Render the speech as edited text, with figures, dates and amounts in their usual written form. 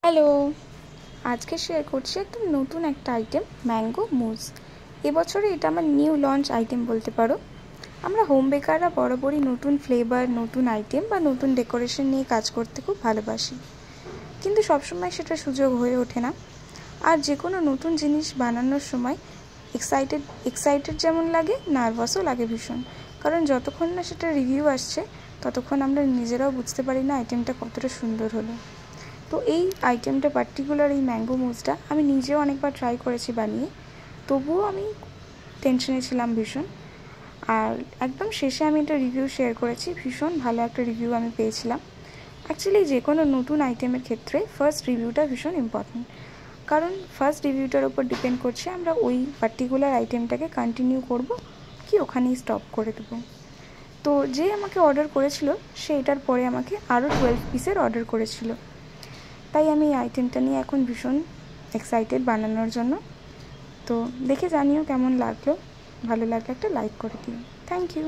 Hello, আজকে share করছি একদম নতুন একটা আইটেম, ম্যাঙ্গো মুজ। এবছরে এটা আমার নিউ লঞ্চ আইটেম বলতে পারো। আমরা হোম বেকাররা বরাবরই নতুন ফ্লেভার, নতুন আইটেম বা নতুন ডেকোরেশন নিয়ে কাজ করতে খুব ভালোবাসি, কিন্তু সবসময় সেটা সুযোগ হয়ে ওঠে না। আর যে কোনো নতুন জিনিস বানানোর সময় এক্সাইটেড যেমন লাগে, নার্ভাসও লাগে ভীষণ, কারণ যতক্ষণ না সেটা রিভিউ আসছে ততক্ষণ আমরা নিজেরাও বুঝতে পারি না আইটেমটা কতটা সুন্দর হলো। তো এই আইটেমটা পার্টিকুলার, এই ম্যাঙ্গো মুজটা আমি নিজেও অনেকবার ট্রাই করেছি বানিয়ে, তবুও আমি টেনশনে ছিলাম ভীষণ। আর একদম শেষে আমি একটা রিভিউ শেয়ার করেছি, ভীষণ ভালো একটা রিভিউ আমি পেয়েছিলাম। অ্যাকচুয়ালি যে কোনো নতুন আইটেমের ক্ষেত্রে ফার্স্ট রিভিউটা ভীষণ ইম্পর্ট্যান্ট, কারণ ফার্স্ট রিভিউটার উপর ডিপেন্ড করছে আমরা ওই পার্টিকুলার আইটেমটাকে কন্টিনিউ করব কি ওখানেই স্টপ করে দেবো। তো যে আমাকে অর্ডার করেছিল সে এটার পরে আমাকে আরও 12 পিসের অর্ডার করেছিল, তাই আমি এই আইটেমটা নিয়ে এখন ভীষণ এক্সাইটেড বানানোর জন্য। তো দেখে জানিও কেমন লাগলো, ভালো লাগলে একটা লাইক করে দিও। Thank you.